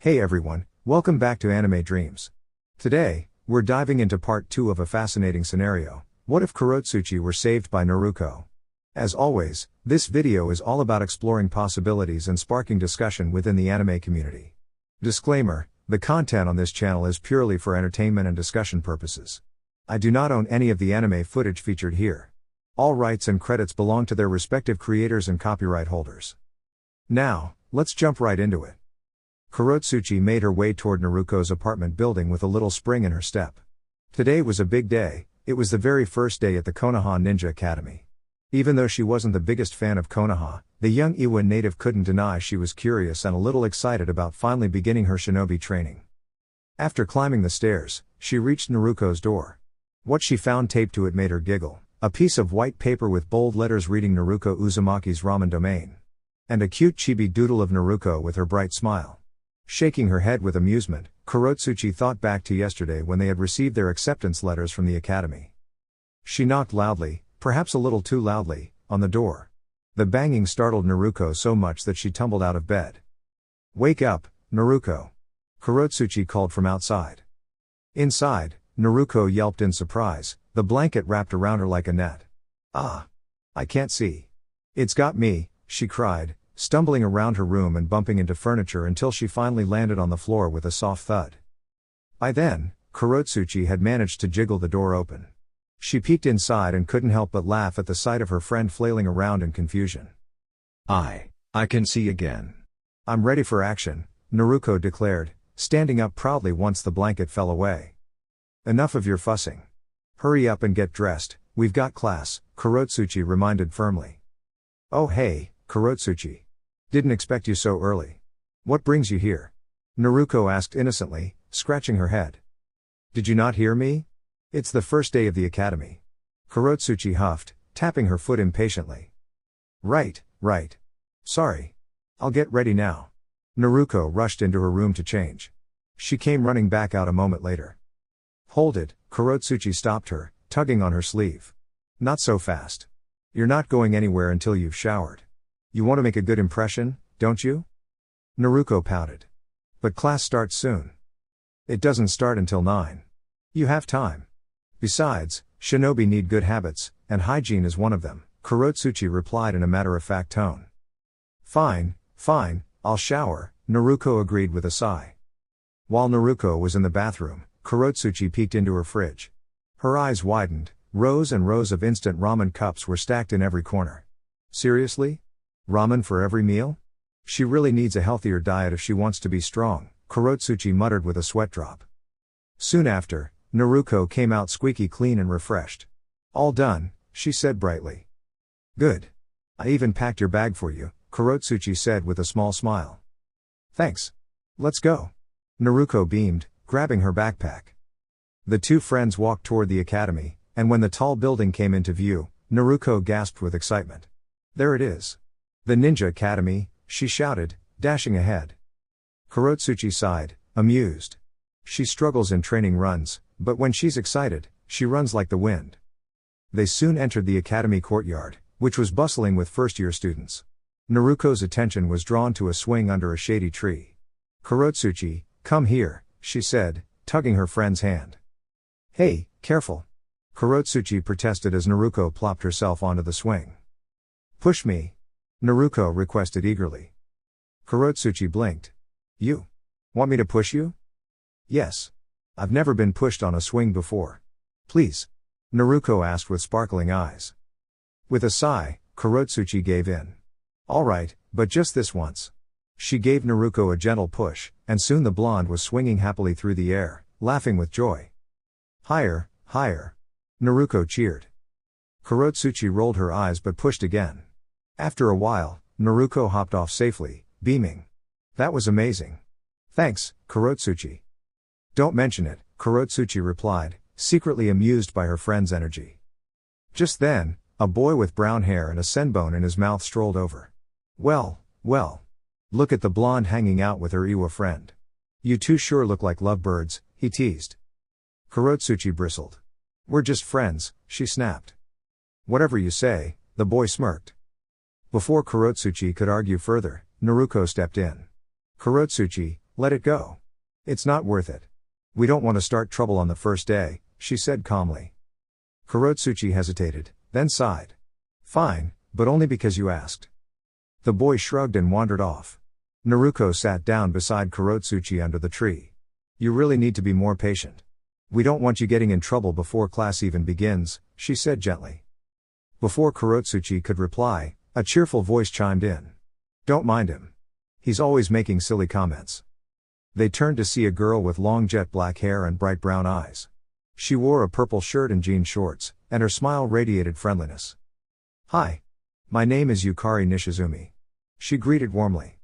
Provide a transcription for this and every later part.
Hey everyone, welcome back to Anime Dreams. Today, we're diving into part 2 of a fascinating scenario. What if Kurotsuchi were saved by Naruko? As always, this video is all about exploring possibilities and sparking discussion within the anime community. Disclaimer, the content on this channel is purely for entertainment and discussion purposes. I do not own any of the anime footage featured here. All rights and credits belong to their respective creators and copyright holders. Now, let's jump right into it. Kurotsuchi made her way toward Naruko's apartment building with a little spring in her step. Today was a big day. It was the very first day at the Konoha Ninja Academy. Even though she wasn't the biggest fan of Konoha, the young Iwa native couldn't deny she was curious and a little excited about finally beginning her shinobi training. After climbing the stairs, she reached Naruko's door. What she found taped to it made her giggle: a piece of white paper with bold letters reading Naruko Uzumaki's ramen domain. And a cute chibi doodle of Naruko with her bright smile. Shaking her head with amusement, Kurotsuchi thought back to yesterday when they had received their acceptance letters from the academy. She knocked loudly, perhaps a little too loudly, on the door. The banging startled Naruko so much that she tumbled out of bed. "Wake up, Naruko!" Kurotsuchi called from outside. Inside, Naruko yelped in surprise, the blanket wrapped around her like a net. "Ah! I can't see. It's got me," she cried, stumbling around her room and bumping into furniture until she finally landed on the floor with a soft thud. By then, Kurotsuchi had managed to jiggle the door open. She peeked inside and couldn't help but laugh at the sight of her friend flailing around in confusion. I can see again. I'm ready for action," Naruko declared, standing up proudly once the blanket fell away. "Enough of your fussing. Hurry up and get dressed, we've got class," Kurotsuchi reminded firmly. "Oh hey, Kurotsuchi. Didn't expect you so early. What brings you here?" Naruko asked innocently, scratching her head. "Did you not hear me? It's the first day of the academy." Kurotsuchi huffed, tapping her foot impatiently. Right. Sorry. I'll get ready now." Naruko rushed into her room to change. She came running back out a moment later. "Hold it," Kurotsuchi stopped her, tugging on her sleeve. "Not so fast. You're not going anywhere until you've showered. You want to make a good impression, don't you?" Naruko pouted. "But class starts soon." "It doesn't start until 9. You have time. Besides, shinobi need good habits, and hygiene is one of them," Kurotsuchi replied in a matter-of-fact tone. Fine, I'll shower," Naruko agreed with a sigh. While Naruko was in the bathroom, Kurotsuchi peeked into her fridge. Her eyes widened, rows and rows of instant ramen cups were stacked in every corner. Seriously? Ramen for every meal? She really needs a healthier diet if she wants to be strong, Kurotsuchi muttered with a sweat drop. Soon after, Naruko came out squeaky clean and refreshed. "All done," she said brightly. "Good. I even packed your bag for you," Kurotsuchi said with a small smile. "Thanks. Let's go." Naruko beamed, grabbing her backpack. The two friends walked toward the academy, and when the tall building came into view, Naruko gasped with excitement. "There it is. The Ninja Academy," she shouted, dashing ahead. Kurotsuchi sighed, amused. She struggles in training runs, but when she's excited, she runs like the wind. They soon entered the academy courtyard, which was bustling with first-year students. Naruko's attention was drawn to a swing under a shady tree. "Kurotsuchi, come here," she said, tugging her friend's hand. "Hey, careful," Kurotsuchi protested as Naruko plopped herself onto the swing. "Push me," Naruko requested eagerly. Kurotsuchi blinked. "You want me to push you?" "Yes. I've never been pushed on a swing before. Please," Naruko asked with sparkling eyes. With a sigh, Kurotsuchi gave in. "All right, but just this once." She gave Naruko a gentle push, and soon the blonde was swinging happily through the air, laughing with joy. "Higher, higher," Naruko cheered. Kurotsuchi rolled her eyes but pushed again. After a while, Naruko hopped off safely, beaming. "That was amazing. Thanks, Kurotsuchi." "Don't mention it," Kurotsuchi replied, secretly amused by her friend's energy. Just then, a boy with brown hair and a senbone in his mouth strolled over. Well, look at the blonde hanging out with her Iwa friend. You two sure look like lovebirds," he teased. Kurotsuchi bristled. "We're just friends," she snapped. "Whatever you say," the boy smirked. Before Kurotsuchi could argue further, Naruko stepped in. "Kurotsuchi, let it go. It's not worth it. We don't want to start trouble on the first day, she said calmly. Kurotsuchi hesitated, then sighed. Fine, but only because you asked. The boy shrugged and wandered off. Naruko sat down beside Kurotsuchi under the tree. You really need to be more patient. We don't want you getting in trouble before class even begins, she said gently. Before Kurotsuchi could reply, a cheerful voice chimed in. Don't mind him. He's always making silly comments. They turned to see a girl with long jet black hair and bright brown eyes. She wore a purple shirt and jean shorts, and her smile radiated friendliness. Hi. My name is Yukari Nishizumi. She greeted warmly.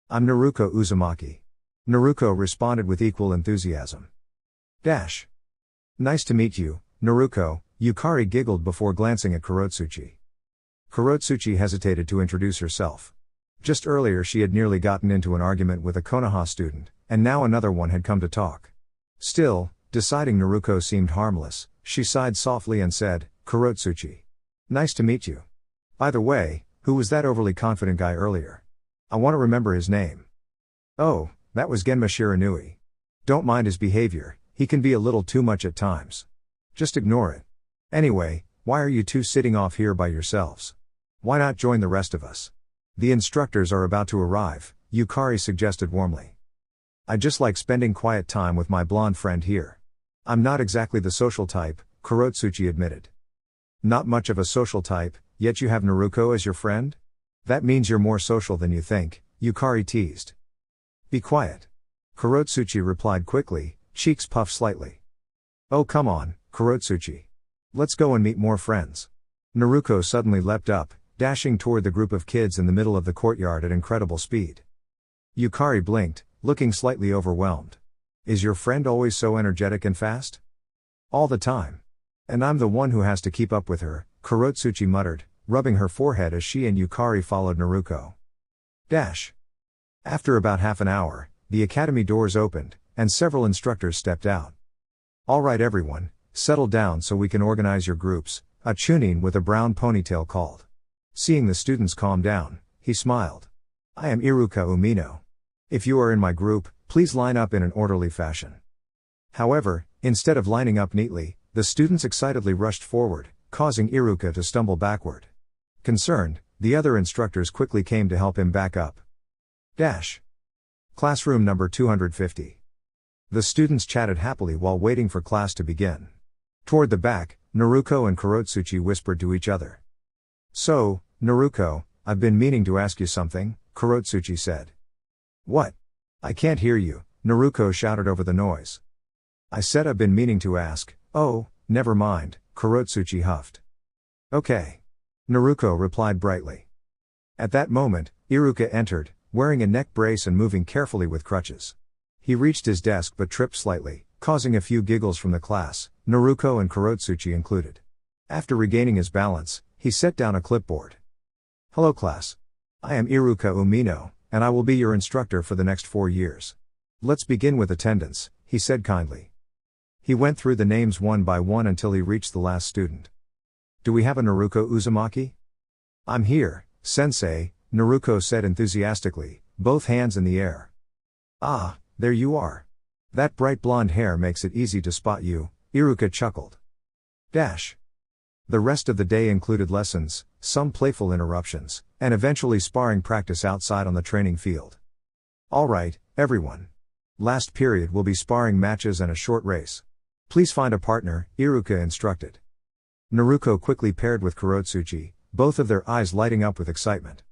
I'm Naruko Uzumaki. Naruko responded with equal enthusiasm. Nice to meet you, Naruko, Yukari giggled before glancing at Kurotsuchi. Kurotsuchi hesitated to introduce herself. Just earlier she had nearly gotten into an argument with a Konoha student, and now another one had come to talk. Still, deciding Naruko seemed harmless, she sighed softly and said, Kurotsuchi. Nice to meet you. By the way, who was that overly confident guy earlier? I want to remember his name. Oh, that was Genma Shiranui. Don't mind his behavior, he can be a little too much at times. Just ignore it. Anyway, why are you two sitting off here by yourselves? Why not join the rest of us? The instructors are about to arrive, Yukari suggested warmly. I just like spending quiet time with my blonde friend here. I'm not exactly the social type, Kurotsuchi admitted. Not much of a social type, yet you have Naruko as your friend? That means you're more social than you think, Yukari teased. Be quiet. Kurotsuchi replied quickly, cheeks puffed slightly. Oh come on, Kurotsuchi. Let's go and meet more friends. Naruko suddenly leapt up, dashing toward the group of kids in the middle of the courtyard at incredible speed. Yukari blinked, looking slightly overwhelmed. Is your friend always so energetic and fast? All the time. And I'm the one who has to keep up with her, Kurotsuchi muttered, rubbing her forehead as she and Yukari followed Naruko. After about half an hour, the academy doors opened, and several instructors stepped out. All right everyone, settle down so we can organize your groups, a chunin with a brown ponytail called. Seeing the students calm down, he smiled. I am Iruka Umino. If you are in my group, please line up in an orderly fashion. However, instead of lining up neatly, the students excitedly rushed forward, causing Iruka to stumble backward. Concerned, the other instructors quickly came to help him back up. Classroom number 250. The students chatted happily while waiting for class to begin. Toward the back, Naruko and Kurotsuchi whispered to each other. So, Naruko, I've been meaning to ask you something, Kurotsuchi said. What? I can't hear you, Naruko shouted over the noise. I said I've been meaning to ask. Oh, never mind, Kurotsuchi huffed. Okay. Naruko replied brightly. At that moment, Iruka entered, wearing a neck brace and moving carefully with crutches. He reached his desk but tripped slightly, causing a few giggles from the class, Naruko and Kurotsuchi included. After regaining his balance, he set down a clipboard. Hello class. I am Iruka Umino, and I will be your instructor for the next 4 years. Let's begin with attendance, he said kindly. He went through the names one by one until he reached the last student. Do we have a Naruko Uzumaki? I'm here, sensei, Naruko said enthusiastically, both hands in the air. Ah, there you are. That bright blonde hair makes it easy to spot you, Iruka chuckled. The rest of the day included lessons, some playful interruptions, and eventually sparring practice outside on the training field. All right, everyone. Last period will be sparring matches and a short race. Please find a partner, Iruka instructed. Naruko quickly paired with Kurotsuchi, both of their eyes lighting up with excitement.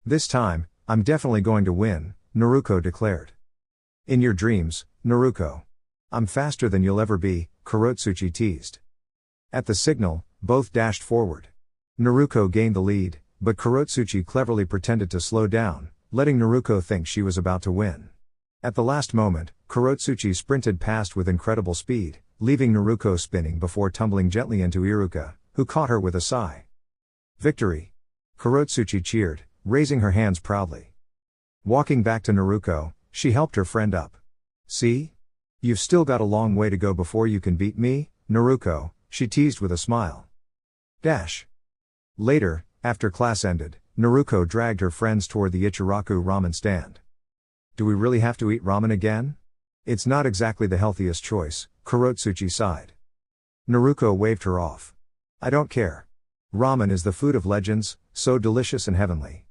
This time, I'm definitely going to win, Naruko declared. In your dreams, Naruko. I'm faster than you'll ever be, Kurotsuchi teased. At the signal, both dashed forward. Naruko gained the lead, but Kurotsuchi cleverly pretended to slow down, letting Naruko think she was about to win. At the last moment, Kurotsuchi sprinted past with incredible speed, leaving Naruko spinning before tumbling gently into Iruka, who caught her with a sigh. Victory! Kurotsuchi cheered, raising her hands proudly. Walking back to Naruko, she helped her friend up. See? You've still got a long way to go before you can beat me, Naruko, she teased with a smile. Later, after class ended, Naruko dragged her friends toward the Ichiraku ramen stand. Do we really have to eat ramen again? It's not exactly the healthiest choice, Kurotsuchi sighed. Naruko waved her off. I don't care. Ramen is the food of legends, so delicious and heavenly.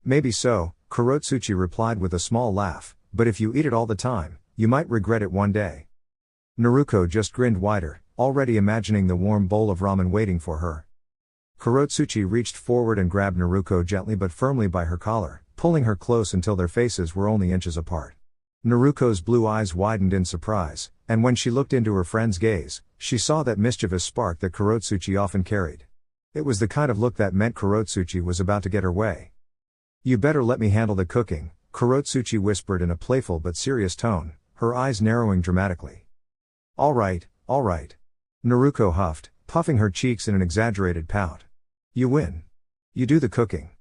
Maybe so, Kurotsuchi replied with a small laugh, but if you eat it all the time, you might regret it one day. Naruko just grinned wider, already imagining the warm bowl of ramen waiting for her. Kurotsuchi reached forward and grabbed Naruko gently but firmly by her collar, pulling her close until their faces were only inches apart. Naruko's blue eyes widened in surprise, and when she looked into her friend's gaze, she saw that mischievous spark that Kurotsuchi often carried. It was the kind of look that meant Kurotsuchi was about to get her way. You better let me handle the cooking, Kurotsuchi whispered in a playful but serious tone, her eyes narrowing dramatically. All right, Naruko huffed, puffing her cheeks in an exaggerated pout. You win. You do the cooking.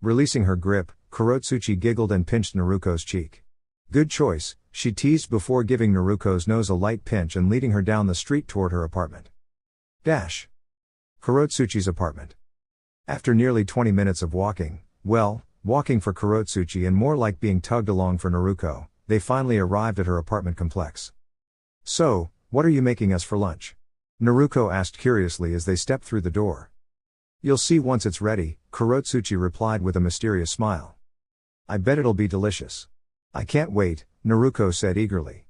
Releasing her grip, Kurotsuchi giggled and pinched Naruko's cheek. Good choice, she teased before giving Naruko's nose a light pinch and leading her down the street toward her apartment. Kurotsuchi's apartment. After nearly 20 minutes of walking, walking for Kurotsuchi and more like being tugged along for Naruko, they finally arrived at her apartment complex. So, what are you making us for lunch? Naruko asked curiously as they stepped through the door. You'll see once it's ready, Kurotsuchi replied with a mysterious smile. I bet it'll be delicious. I can't wait, Naruko said eagerly.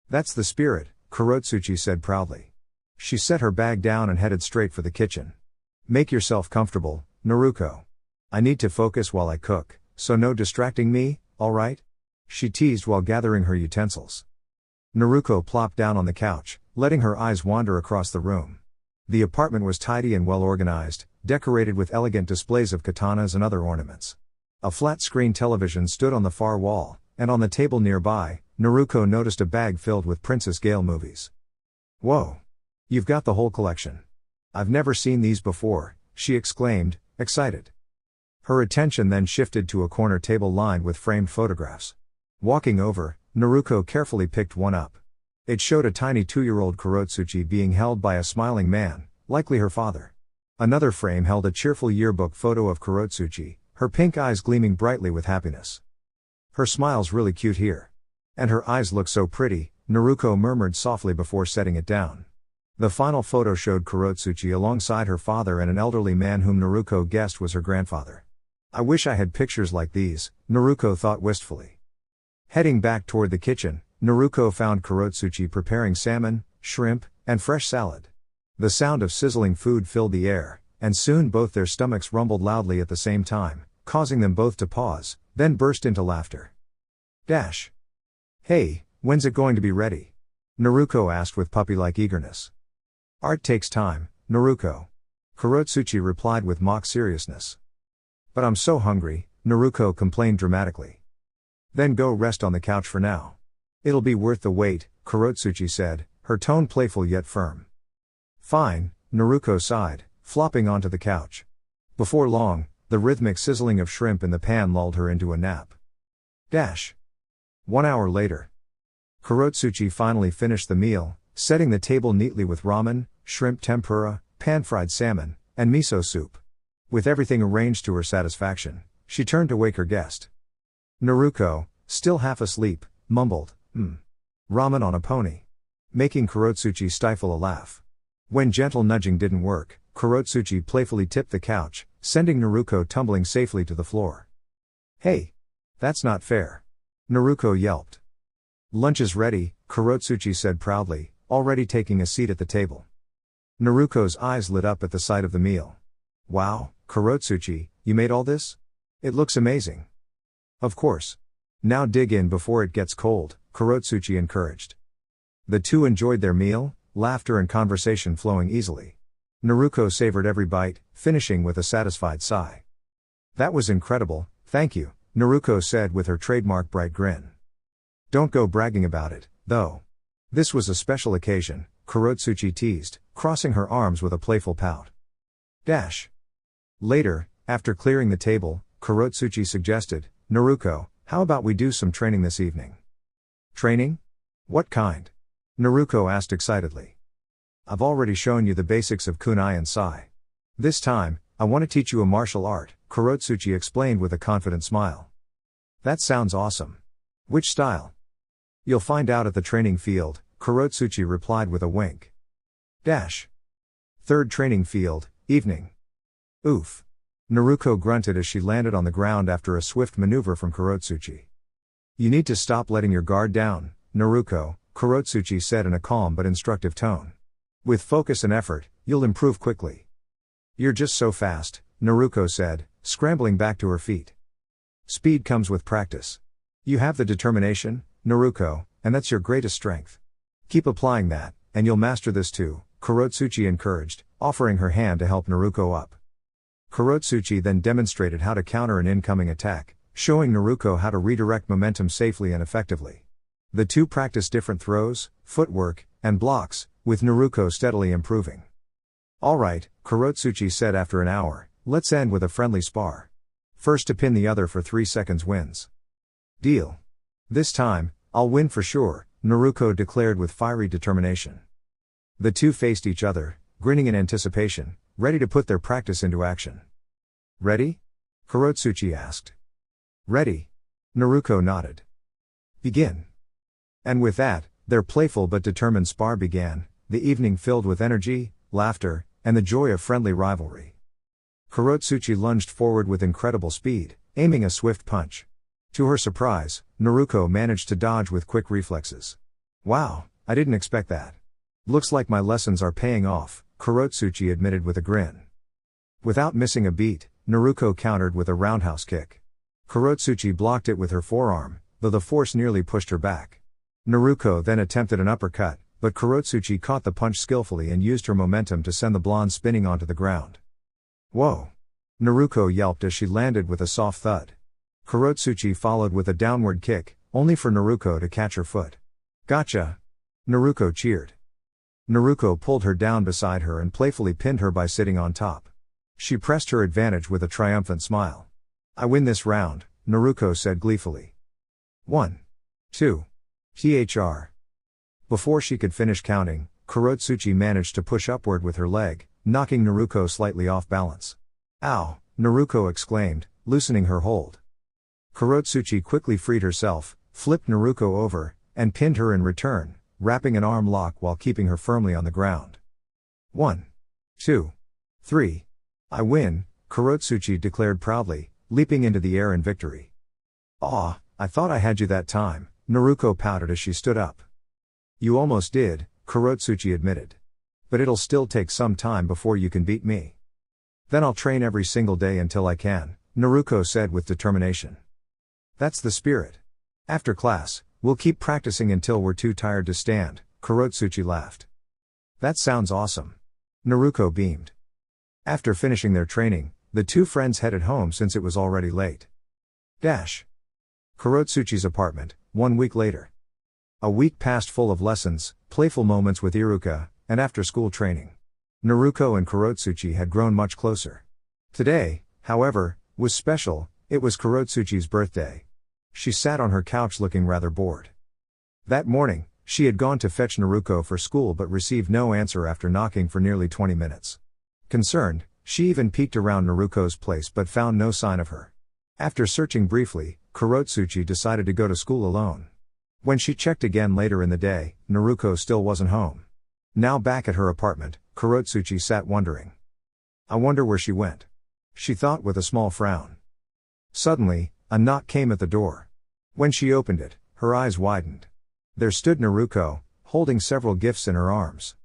That's the spirit, Kurotsuchi said proudly. She set her bag down and headed straight for the kitchen. Make yourself comfortable, Naruko. I need to focus while I cook, so no distracting me, alright? She teased while gathering her utensils. Naruko plopped down on the couch, letting her eyes wander across the room. The apartment was tidy and well organized, decorated with elegant displays of katanas and other ornaments. A flat-screen television stood on the far wall, and on the table nearby, Naruko noticed a bag filled with Princess Gale movies. Whoa! You've got the whole collection. I've never seen these before, she exclaimed, excited. Her attention then shifted to a corner table lined with framed photographs. Walking over, Naruko carefully picked one up. It showed a tiny 2-year-old Kurotsuchi being held by a smiling man, likely her father. Another frame held a cheerful yearbook photo of Kurotsuchi, her pink eyes gleaming brightly with happiness. Her smile's really cute here. And her eyes look so pretty, Naruko murmured softly before setting it down. The final photo showed Kurotsuchi alongside her father and an elderly man whom Naruko guessed was her grandfather. I wish I had pictures like these, Naruko thought wistfully. Heading back toward the kitchen, Naruko found Kurotsuchi preparing salmon, shrimp, and fresh salad. The sound of sizzling food filled the air, and soon both their stomachs rumbled loudly at the same time, causing them both to pause, then burst into laughter. Hey, when's it going to be ready? Naruko asked with puppy-like eagerness. Art takes time, Naruko. Kurotsuchi replied with mock seriousness. But I'm so hungry, Naruko complained dramatically. Then go rest on the couch for now. It'll be worth the wait, Kurotsuchi said, her tone playful yet firm. Fine, Naruko sighed, flopping onto the couch. Before long, the rhythmic sizzling of shrimp in the pan lulled her into a nap. 1 hour later. Kurotsuchi finally finished the meal, setting the table neatly with ramen, shrimp tempura, pan-fried salmon, and miso soup. With everything arranged to her satisfaction, she turned to wake her guest. Naruko, still half asleep, mumbled, ramen on a pony. Making Kurotsuchi stifle a laugh. When gentle nudging didn't work, Kurotsuchi playfully tipped the couch, sending Naruko tumbling safely to the floor. Hey! That's not fair. Naruko yelped. Lunch is ready, Kurotsuchi said proudly, already taking a seat at the table. Naruko's eyes lit up at the sight of the meal. Wow, Kurotsuchi, you made all this? It looks amazing. Of course. Now dig in before it gets cold, Kurotsuchi encouraged. The two enjoyed their meal, laughter and conversation flowing easily. Naruko savored every bite, finishing with a satisfied sigh. That was incredible, thank you, Naruko said with her trademark bright grin. Don't go bragging about it, though. This was a special occasion, Kurotsuchi teased, crossing her arms with a playful pout. Later, after clearing the table, Kurotsuchi suggested, Naruko, how about we do some training this evening? Training? What kind? Naruko asked excitedly. I've already shown you the basics of kunai and sai. This time, I want to teach you a martial art, Kurotsuchi explained with a confident smile. That sounds awesome. Which style? You'll find out at the training field, Kurotsuchi replied with a wink. Dash. Third training field, evening. Oof. Naruko grunted as she landed on the ground after a swift maneuver from Kurotsuchi. You need to stop letting your guard down, Naruko, Kurotsuchi said in a calm but instructive tone. With focus and effort, you'll improve quickly. You're just so fast, Naruko said, scrambling back to her feet. Speed comes with practice. You have the determination, Naruko, and that's your greatest strength. Keep applying that, and you'll master this too, Kurotsuchi encouraged, offering her hand to help Naruko up. Kurotsuchi then demonstrated how to counter an incoming attack, showing Naruko how to redirect momentum safely and effectively. The two practiced different throws, footwork, and blocks, with Naruko steadily improving. Alright, Kurotsuchi said after an hour, let's end with a friendly spar. First to pin the other for 3 seconds wins. Deal. This time, I'll win for sure, Naruko declared with fiery determination. The two faced each other, grinning in anticipation, ready to put their practice into action. Ready? Kurotsuchi asked. Ready. Naruko nodded. Begin. And with that, their playful but determined spar began, the evening filled with energy, laughter, and the joy of friendly rivalry. Kurotsuchi lunged forward with incredible speed, aiming a swift punch. To her surprise, Naruko managed to dodge with quick reflexes. Wow, I didn't expect that. Looks like my lessons are paying off, Kurotsuchi admitted with a grin. Without missing a beat, Naruko countered with a roundhouse kick. Kurotsuchi blocked it with her forearm, though the force nearly pushed her back. Naruko then attempted an uppercut, but Kurotsuchi caught the punch skillfully and used her momentum to send the blonde spinning onto the ground. Whoa! Naruko yelped as she landed with a soft thud. Kurotsuchi followed with a downward kick, only for Naruko to catch her foot. Gotcha! Naruko cheered. Naruko pulled her down beside her and playfully pinned her by sitting on top. She pressed her advantage with a triumphant smile. I win this round, Naruko said gleefully. 1. 2. THR. Before she could finish counting, Kurotsuchi managed to push upward with her leg, knocking Naruko slightly off balance. Ow! Naruko exclaimed, loosening her hold. Kurotsuchi quickly freed herself, flipped Naruko over, and pinned her in return, wrapping an arm lock while keeping her firmly on the ground. 1. 2. 3. I win, Kurotsuchi declared proudly, leaping into the air in victory. Aw, I thought I had you that time, Naruko pouted as she stood up. You almost did, Kurotsuchi admitted. But it'll still take some time before you can beat me. Then I'll train every single day until I can, Naruko said with determination. That's the spirit. After class, we'll keep practicing until we're too tired to stand, Kurotsuchi laughed. That sounds awesome. Naruko beamed. After finishing their training, the two friends headed home since it was already late. Dash. Kurotsuchi's apartment, 1 week later. A week passed full of lessons, playful moments with Iruka, and after-school training. Naruko and Kurotsuchi had grown much closer. Today, however, was special. It was Kurotsuchi's birthday. She sat on her couch looking rather bored. That morning, she had gone to fetch Naruko for school but received no answer after knocking for nearly 20 minutes. Concerned, she even peeked around Naruko's place but found no sign of her. After searching briefly, Kurotsuchi decided to go to school alone. When she checked again later in the day, Naruko still wasn't home. Now back at her apartment, Kurotsuchi sat wondering. I wonder where she went. She thought with a small frown. Suddenly, a knock came at the door. When she opened it, her eyes widened. There stood Naruko, holding several gifts in her arms.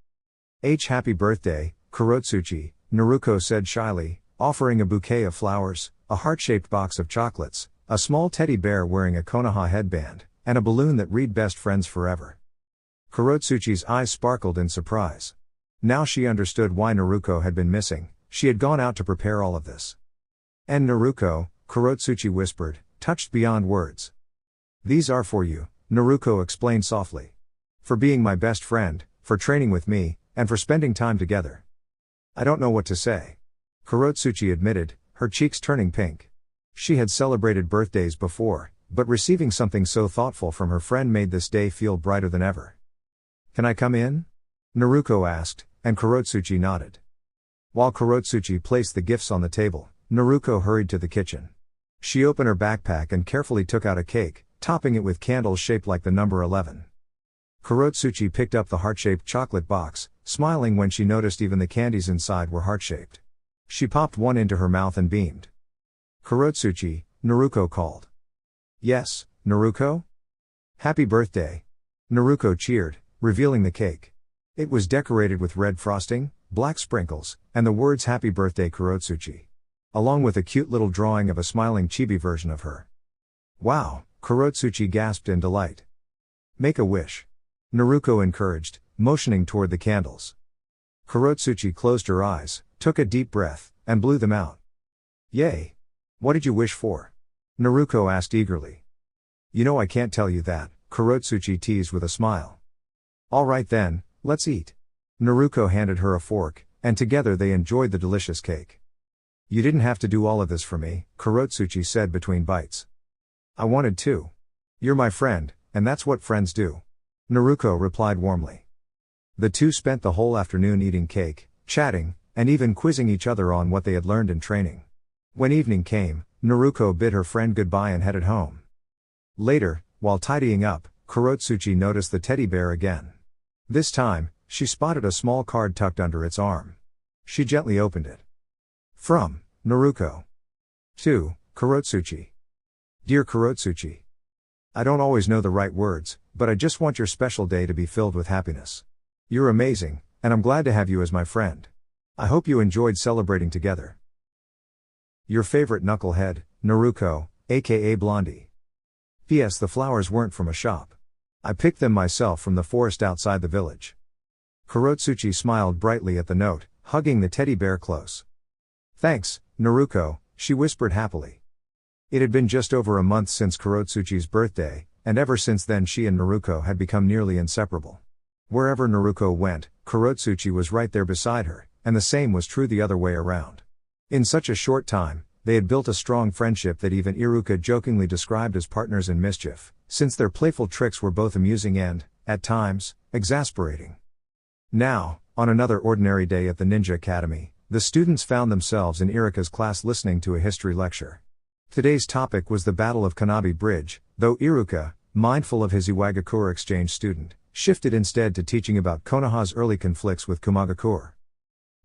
Happy birthday, Kurotsuchi, Naruko said shyly, offering a bouquet of flowers, a heart-shaped box of chocolates, a small teddy bear wearing a Konoha headband, and a balloon that read Best Friends Forever. Kurotsuchi's eyes sparkled in surprise. Now she understood why Naruko had been missing. She had gone out to prepare all of this. And Naruko, Kurotsuchi whispered, touched beyond words. These are for you, Naruko explained softly. For being my best friend, for training with me, and for spending time together. I don't know what to say. Kurotsuchi admitted, her cheeks turning pink. She had celebrated birthdays before, but receiving something so thoughtful from her friend made this day feel brighter than ever. Can I come in? Naruko asked, and Kurotsuchi nodded. While Kurotsuchi placed the gifts on the table, Naruko hurried to the kitchen. She opened her backpack and carefully took out a cake, topping it with candles shaped like the number 11. Kurotsuchi picked up the heart-shaped chocolate box, smiling when she noticed even the candies inside were heart-shaped. She popped one into her mouth and beamed. "Kurotsuchi," Naruko called. "Yes, Naruko?" "Happy birthday." Naruko cheered, revealing the cake. It was decorated with red frosting, black sprinkles, and the words "Happy Birthday Kurotsuchi," along with a cute little drawing of a smiling chibi version of her. "Wow," Kurotsuchi gasped in delight. "Make a wish," Naruko encouraged, motioning toward the candles. Kurotsuchi closed her eyes, took a deep breath, and blew them out. "Yay! What did you wish for?" Naruko asked eagerly. "You know I can't tell you that," Kurotsuchi teased with a smile. "All right then, let's eat." Naruko handed her a fork, and together they enjoyed the delicious cake. "You didn't have to do all of this for me," Kurotsuchi said between bites. "I wanted to. You're my friend, and that's what friends do," Naruko replied warmly. The two spent the whole afternoon eating cake, chatting, and even quizzing each other on what they had learned in training. When evening came, Naruko bid her friend goodbye and headed home. Later, while tidying up, Kurotsuchi noticed the teddy bear again. This time, she spotted a small card tucked under its arm. She gently opened it. From Naruko. To Kurotsuchi. Dear Kurotsuchi. I don't always know the right words, but I just want your special day to be filled with happiness. You're amazing, and I'm glad to have you as my friend. I hope you enjoyed celebrating together. Your favorite knucklehead, Naruko, aka Blondie. P.S. The flowers weren't from a shop. I picked them myself from the forest outside the village. Kurotsuchi smiled brightly at the note, hugging the teddy bear close. Thanks, Naruko, she whispered happily. It had been just over a month since Kurotsuchi's birthday, and ever since then she and Naruko had become nearly inseparable. Wherever Naruko went, Kurotsuchi was right there beside her, and the same was true the other way around. In such a short time, they had built a strong friendship that even Iruka jokingly described as partners in mischief, since their playful tricks were both amusing and, at times, exasperating. Now, on another ordinary day at the Ninja Academy, the students found themselves in Iruka's class listening to a history lecture. Today's topic was the Battle of Kanabi Bridge, though Iruka, mindful of his Iwagakure exchange student, shifted instead to teaching about Konoha's early conflicts with Kumagakure.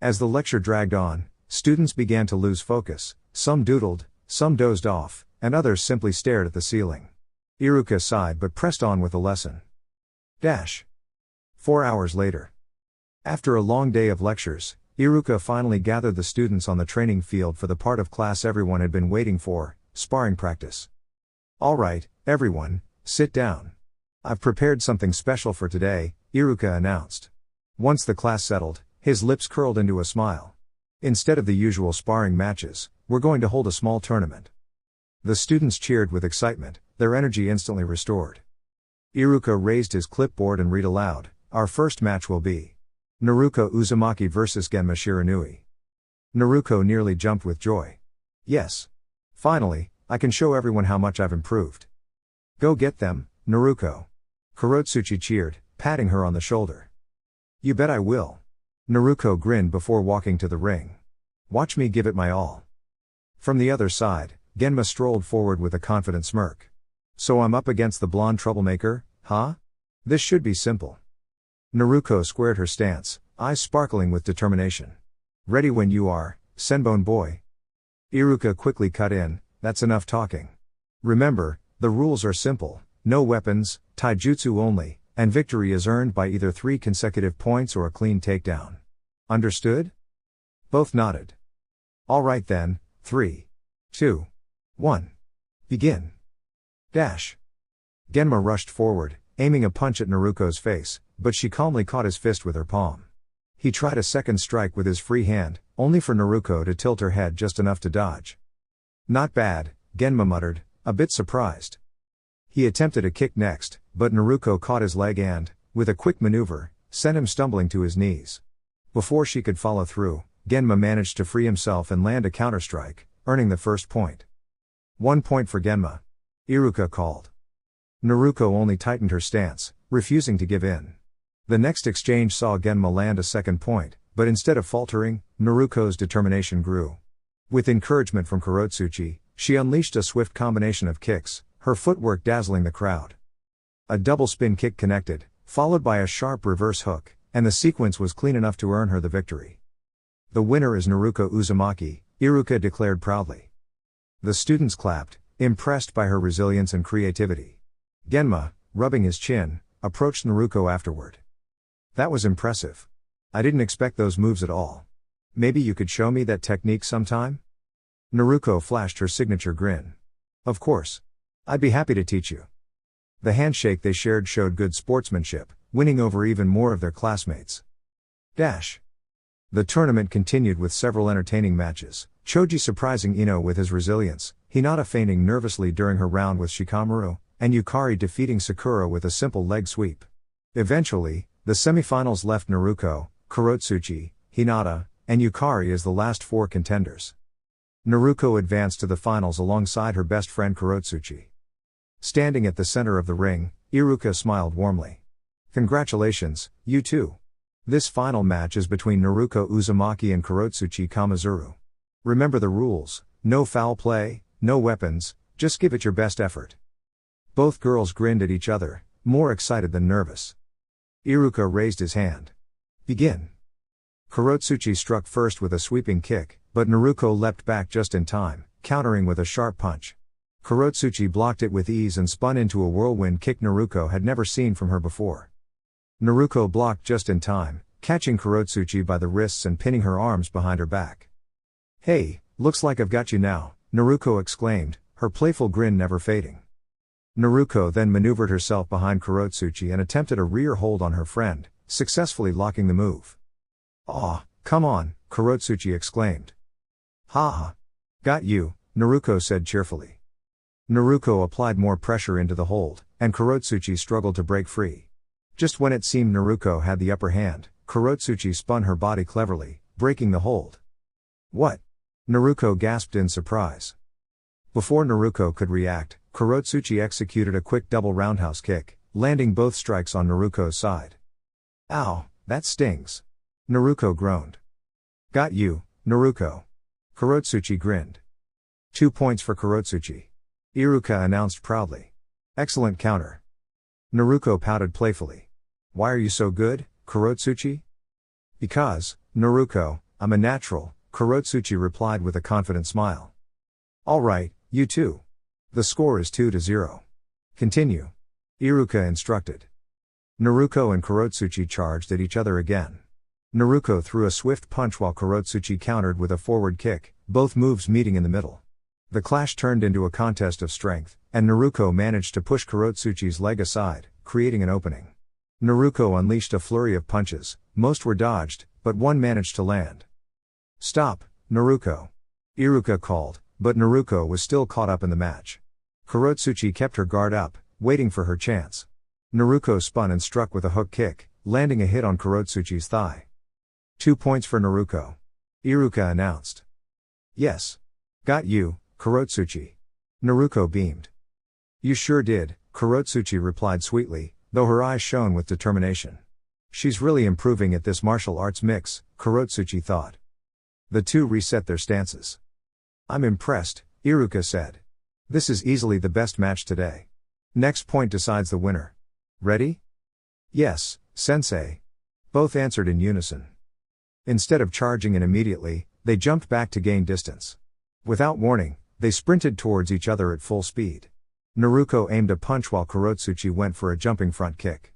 As the lecture dragged on, students began to lose focus, some doodled, some dozed off, and others simply stared at the ceiling. Iruka sighed but pressed on with the lesson. 4 hours later. After a long day of lectures, Iruka finally gathered the students on the training field for the part of class everyone had been waiting for, sparring practice. All right, everyone, sit down. I've prepared something special for today, Iruka announced. Once the class settled, his lips curled into a smile. Instead of the usual sparring matches, we're going to hold a small tournament. The students cheered with excitement, their energy instantly restored. Iruka raised his clipboard and read aloud, Our first match will be Naruko Uzumaki vs Genma Shiranui. Naruko nearly jumped with joy. Yes. Finally, I can show everyone how much I've improved. Go get them, Naruko. Kurotsuchi cheered, patting her on the shoulder. You bet I will. Naruko grinned before walking to the ring. Watch me give it my all. From the other side, Genma strolled forward with a confident smirk. So I'm up against the blonde troublemaker, huh? This should be simple. Naruko squared her stance, eyes sparkling with determination. Ready when you are, Senbone boy. Iruka quickly cut in, that's enough talking. Remember, the rules are simple, no weapons, taijutsu only, and victory is earned by either 3 consecutive points or a clean takedown. Understood? Both nodded. All right then, 3, 2, 1. Begin. Genma rushed forward, aiming a punch at Naruko's face, but she calmly caught his fist with her palm. He tried a second strike with his free hand, only for Naruko to tilt her head just enough to dodge. Not bad, Genma muttered, a bit surprised. He attempted a kick next, but Naruko caught his leg and, with a quick maneuver, sent him stumbling to his knees. Before she could follow through, Genma managed to free himself and land a counterstrike, earning the first point. 1 point for Genma. Iruka called. Naruko only tightened her stance, refusing to give in. The next exchange saw Genma land a second point, but instead of faltering, Naruko's determination grew. With encouragement from Kurotsuchi, she unleashed a swift combination of kicks, her footwork dazzling the crowd. A double spin kick connected, followed by a sharp reverse hook, and the sequence was clean enough to earn her the victory. "The winner is Naruko Uzumaki," Iruka declared proudly. The students clapped, impressed by her resilience and creativity. Genma, rubbing his chin, approached Naruko afterward. "That was impressive. I didn't expect those moves at all. Maybe you could show me that technique sometime?" Naruko flashed her signature grin. "Of course. I'd be happy to teach you." The handshake they shared showed good sportsmanship, winning over even more of their classmates. The tournament continued with several entertaining matches, Choji surprising Ino with his resilience, Hinata fainting nervously during her round with Shikamaru, and Yukari defeating Sakura with a simple leg sweep. Eventually, the semifinals left Naruko, Kurotsuchi, Hinata, and Yukari as the last four contenders. Naruko advanced to the finals alongside her best friend Kurotsuchi. Standing at the center of the ring, Iruka smiled warmly. "Congratulations, you two. This final match is between Naruko Uzumaki and Kurotsuchi Kamizuru. Remember the rules: no foul play, no weapons, just give it your best effort." Both girls grinned at each other, more excited than nervous. Iruka raised his hand. "Begin." Kurotsuchi struck first with a sweeping kick, but Naruko leapt back just in time, countering with a sharp punch. Kurotsuchi blocked it with ease and spun into a whirlwind kick Naruko had never seen from her before. Naruko blocked just in time, catching Kurotsuchi by the wrists and pinning her arms behind her back. "Hey, looks like I've got you now," Naruko exclaimed, her playful grin never fading. Naruko then maneuvered herself behind Kurotsuchi and attempted a rear hold on her friend, successfully locking the move. "Aw, come on," Kurotsuchi exclaimed. "Ha. Got you," Naruko said cheerfully. Naruko applied more pressure into the hold, and Kurotsuchi struggled to break free. Just when it seemed Naruko had the upper hand, Kurotsuchi spun her body cleverly, breaking the hold. "What?" Naruko gasped in surprise. Before Naruko could react, Kurotsuchi executed a quick double roundhouse kick, landing both strikes on Naruko's side. "Ow, that stings." Naruko groaned. "Got you, Naruko." Kurotsuchi grinned. 2 points for Kurotsuchi. Iruka announced proudly. "Excellent counter." Naruko pouted playfully. "Why are you so good, Kurotsuchi?" "Because, Naruko, I'm a natural," Kurotsuchi replied with a confident smile. "All right, you two. The score is 2-0. Continue," Iruka instructed. Naruko and Kurotsuchi charged at each other again. Naruko threw a swift punch while Kurotsuchi countered with a forward kick, both moves meeting in the middle. The clash turned into a contest of strength, and Naruko managed to push Kurotsuchi's leg aside, creating an opening. Naruko unleashed a flurry of punches, most were dodged, but one managed to land. "Stop, Naruko," Iruka called, but Naruko was still caught up in the match. Kurotsuchi kept her guard up, waiting for her chance. Naruko spun and struck with a hook kick, landing a hit on Kurotsuchi's thigh. 2 points for Naruko, Iruka announced. "Yes. Got you, Kurotsuchi." Naruko beamed. "You sure did," Kurotsuchi replied sweetly, though her eyes shone with determination. She's really improving at this martial arts mix, Kurotsuchi thought. The two reset their stances. "I'm impressed," Iruka said. "This is easily the best match today. Next point decides the winner. Ready?" "Yes, sensei." Both answered in unison. Instead of charging in immediately, they jumped back to gain distance. Without warning, they sprinted towards each other at full speed. Naruko aimed a punch while Kurotsuchi went for a jumping front kick.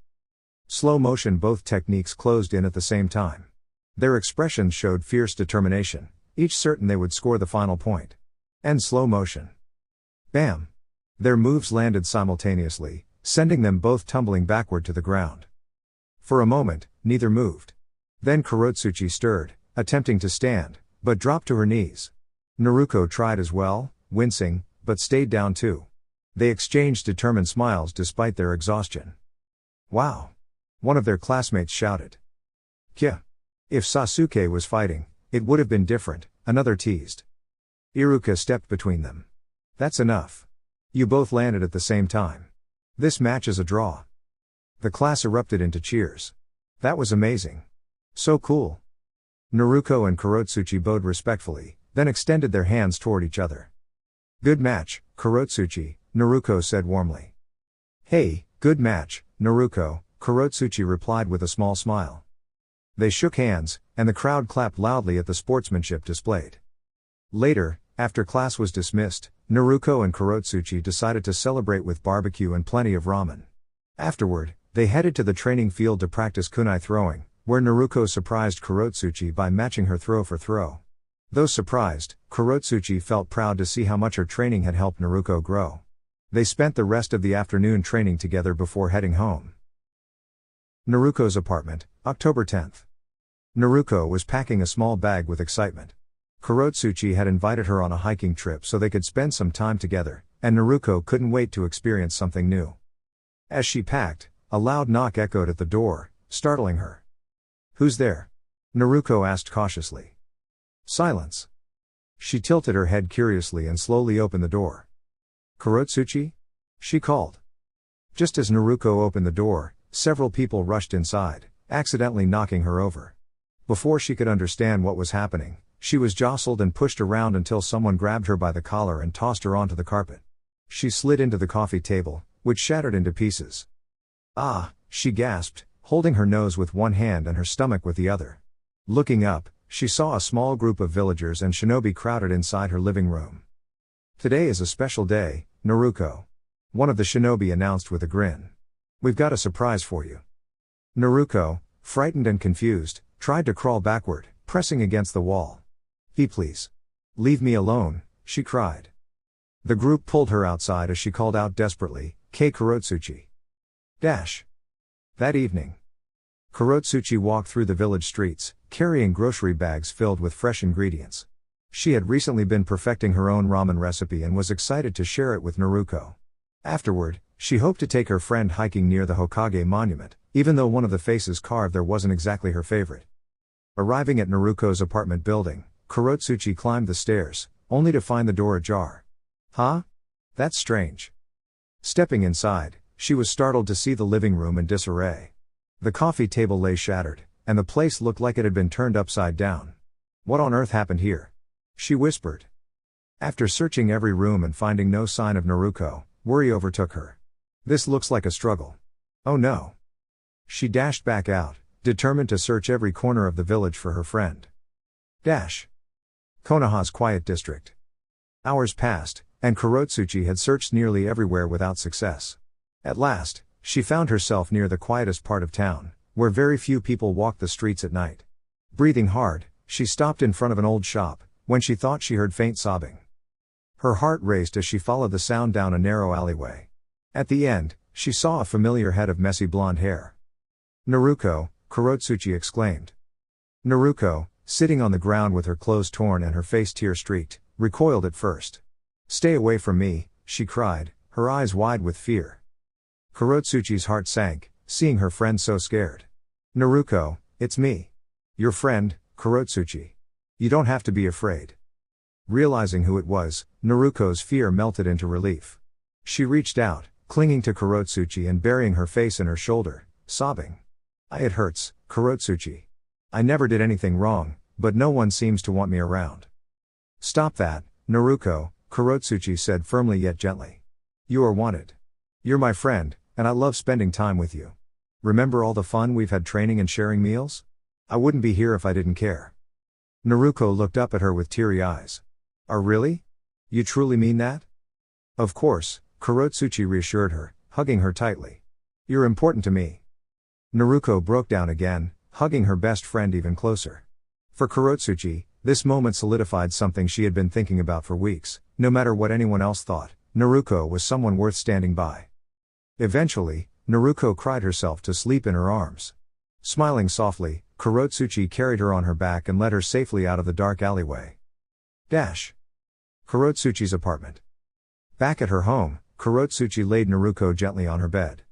Slow motion, both techniques closed in at the same time. Their expressions showed fierce determination, each certain they would score the final point. And slow motion. Bam! Their moves landed simultaneously, sending them both tumbling backward to the ground. For a moment, neither moved. Then Kurotsuchi stirred, attempting to stand, but dropped to her knees. Naruko tried as well, wincing, but stayed down too. They exchanged determined smiles despite their exhaustion. "Wow!" one of their classmates shouted. "Kya! If Sasuke was fighting, it would have been different," another teased. Iruka stepped between them. "That's enough. You both landed at the same time. This match is a draw." The class erupted into cheers. "That was amazing. So cool." Naruko and Kurotsuchi bowed respectfully, then extended their hands toward each other. "Good match, Kurotsuchi, Naruko said warmly. Hey, good match, Naruko, Kurotsuchi replied with a small smile. They shook hands, and the crowd clapped loudly at the sportsmanship displayed. Later, after class was dismissed, Naruko and Kurotsuchi decided to celebrate with barbecue and plenty of ramen. Afterward, they headed to the training field to practice kunai throwing, where Naruko surprised Kurotsuchi by matching her throw for throw. Though surprised, Kurotsuchi felt proud to see how much her training had helped Naruko grow. They spent the rest of the afternoon training together before heading home. Naruko's apartment, October 10th. Naruko was packing a small bag with excitement. Kurotsuchi had invited her on a hiking trip so they could spend some time together, and Naruko couldn't wait to experience something new. As she packed, a loud knock echoed at the door, startling her. Who's there? Naruko asked cautiously. Silence. She tilted her head curiously and slowly opened the door. Kurotsuchi? She called. Just as Naruko opened the door, several people rushed inside, accidentally knocking her over. Before she could understand what was happening, she was jostled and pushed around until someone grabbed her by the collar and tossed her onto the carpet. She slid into the coffee table, which shattered into pieces. Ah, she gasped, holding her nose with one hand and her stomach with the other. Looking up, she saw a small group of villagers and shinobi crowded inside her living room. Today is a special day, Naruko. One of the shinobi announced with a grin. We've got a surprise for you. Naruko, frightened and confused, tried to crawl backward, pressing against the wall. Please. Leave me alone, she cried. The group pulled her outside as she called out desperately, K. Kurotsuchi. That evening, Kurotsuchi walked through the village streets, carrying grocery bags filled with fresh ingredients. She had recently been perfecting her own ramen recipe and was excited to share it with Naruko. Afterward, she hoped to take her friend hiking near the Hokage monument, even though one of the faces carved there wasn't exactly her favorite. Arriving at Naruko's apartment building, Kurotsuchi climbed the stairs, only to find the door ajar. Huh? That's strange. Stepping inside, she was startled to see the living room in disarray. The coffee table lay shattered, and the place looked like it had been turned upside down. What on earth happened here? She whispered. After searching every room and finding no sign of Naruko, worry overtook her. This looks like a struggle. Oh no. She dashed back out, determined to search every corner of the village for her friend. Konoha's quiet district. Hours passed, and Kurotsuchi had searched nearly everywhere without success. At last, she found herself near the quietest part of town, where very few people walked the streets at night. Breathing hard, she stopped in front of an old shop, when she thought she heard faint sobbing. Her heart raced as she followed the sound down a narrow alleyway. At the end, she saw a familiar head of messy blonde hair. Naruko, Kurotsuchi exclaimed. Naruko, sitting on the ground with her clothes torn and her face tear-streaked, recoiled at first. Stay away from me, she cried, her eyes wide with fear. Kurotsuchi's heart sank, seeing her friend so scared. Naruko, it's me. Your friend, Kurotsuchi. You don't have to be afraid. Realizing who it was, Naruko's fear melted into relief. She reached out, clinging to Kurotsuchi and burying her face in her shoulder, sobbing. It hurts, Kurotsuchi. I never did anything wrong, but no one seems to want me around. Stop that, Naruko, Kurotsuchi said firmly yet gently. You are wanted. You're my friend, and I love spending time with you. Remember all the fun we've had training and sharing meals? I wouldn't be here if I didn't care. Naruko looked up at her with teary eyes. Really? You truly mean that? Of course, Kurotsuchi reassured her, hugging her tightly. You're important to me. Naruko broke down again, hugging her best friend even closer. For Kurotsuchi, this moment solidified something she had been thinking about for weeks. No matter what anyone else thought, Naruko was someone worth standing by. Eventually, Naruko cried herself to sleep in her arms. Smiling softly, Kurotsuchi carried her on her back and led her safely out of the dark alleyway. Kurotsuchi's apartment. Back at her home, Kurotsuchi laid Naruko gently on her bed.